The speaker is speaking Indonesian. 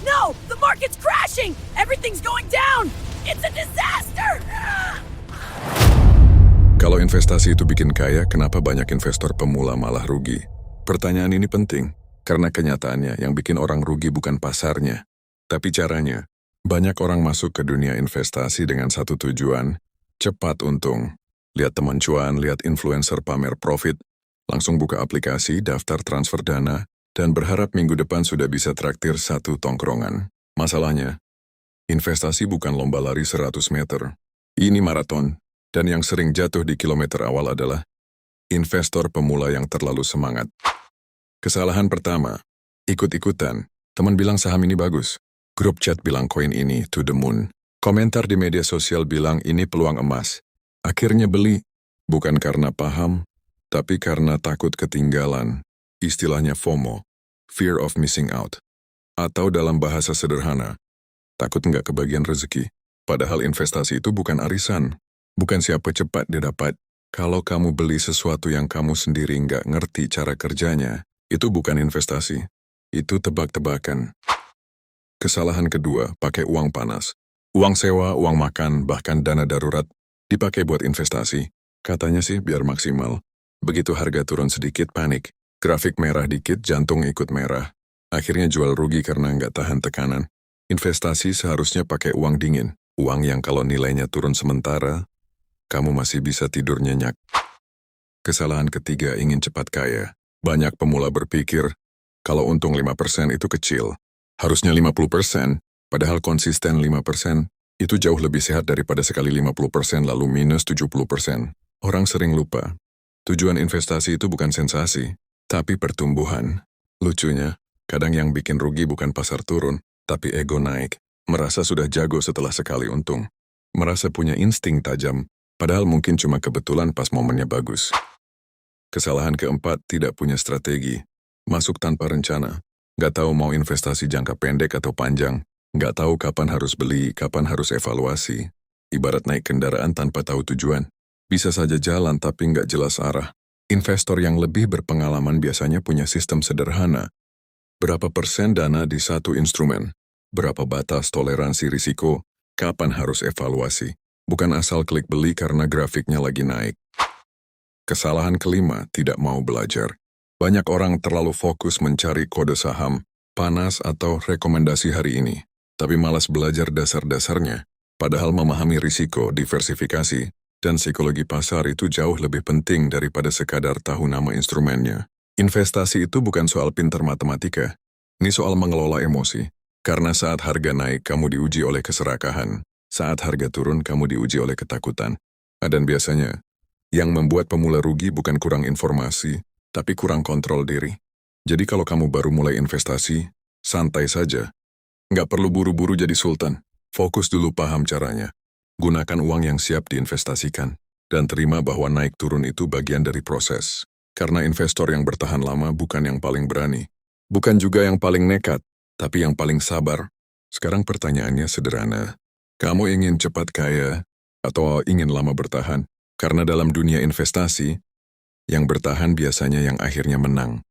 No! The market's crashing! Everything's going down! It's a disaster! Kalau investasi itu bikin kaya, kenapa banyak investor pemula malah rugi? Pertanyaan ini penting, karena kenyataannya yang bikin orang rugi bukan pasarnya, tapi caranya. Banyak orang masuk ke dunia investasi dengan satu tujuan, cepat untung. Lihat teman cuan, lihat influencer pamer profit, langsung buka aplikasi, daftar transfer dana, dan berharap minggu depan sudah bisa traktir satu tongkrongan. Masalahnya, investasi bukan lomba lari 100 meter. Ini maraton, dan yang sering jatuh di kilometer awal adalah investor pemula yang terlalu semangat. Kesalahan pertama, ikut-ikutan. Teman bilang saham ini bagus. Grup chat bilang koin ini to the moon. Komentar di media sosial bilang ini peluang emas. Akhirnya beli, bukan karena paham, tapi karena takut ketinggalan. Istilahnya FOMO, fear of missing out. Atau dalam bahasa sederhana, takut nggak kebagian rezeki. Padahal investasi itu bukan arisan. Bukan siapa cepat didapat. Kalau kamu beli sesuatu yang kamu sendiri nggak ngerti cara kerjanya, itu bukan investasi. Itu tebak-tebakan. Kesalahan kedua, pakai uang panas. Uang sewa, uang makan, bahkan dana darurat dipakai buat investasi. Katanya sih biar maksimal. Begitu harga turun sedikit, panik. Grafik merah dikit, jantung ikut merah. Akhirnya jual rugi karena nggak tahan tekanan. Investasi seharusnya pakai uang dingin. Uang yang kalau nilainya turun sementara, kamu masih bisa tidur nyenyak. Kesalahan ketiga, ingin cepat kaya. Banyak pemula berpikir, kalau untung 5% itu kecil. Harusnya 50%, padahal konsisten 5%, itu jauh lebih sehat daripada sekali 50% lalu minus 70%. Orang sering lupa, tujuan investasi itu bukan sensasi, tapi pertumbuhan. Lucunya, kadang yang bikin rugi bukan pasar turun, tapi ego naik. Merasa sudah jago setelah sekali untung. Merasa punya insting tajam, padahal mungkin cuma kebetulan pas momennya bagus. Kesalahan keempat, tidak punya strategi. Masuk tanpa rencana. Nggak tahu mau investasi jangka pendek atau panjang. Nggak tahu kapan harus beli, kapan harus evaluasi. Ibarat naik kendaraan tanpa tahu tujuan. Bisa saja jalan tapi nggak jelas arah. Investor yang lebih berpengalaman biasanya punya sistem sederhana. Berapa persen dana di satu instrumen? Berapa batas toleransi risiko? Kapan harus evaluasi? Bukan asal klik beli karena grafiknya lagi naik. Kesalahan kelima, tidak mau belajar. Banyak orang terlalu fokus mencari kode saham, panas atau rekomendasi hari ini, tapi malas belajar dasar-dasarnya. Padahal memahami risiko, diversifikasi, dan psikologi pasar itu jauh lebih penting daripada sekadar tahu nama instrumennya. Investasi itu bukan soal pintar matematika, ini soal mengelola emosi. Karena saat harga naik, kamu diuji oleh keserakahan. Saat harga turun, kamu diuji oleh ketakutan. Dan biasanya, yang membuat pemula rugi bukan kurang informasi, tapi kurang kontrol diri. Jadi kalau kamu baru mulai investasi, santai saja. Nggak perlu buru-buru jadi sultan. Fokus dulu paham caranya. Gunakan uang yang siap diinvestasikan. Dan terima bahwa naik turun itu bagian dari proses. Karena investor yang bertahan lama bukan yang paling berani. Bukan juga yang paling nekat, tapi yang paling sabar. Sekarang pertanyaannya sederhana. Kamu ingin cepat kaya atau ingin lama bertahan? Karena dalam dunia investasi, yang bertahan biasanya yang akhirnya menang.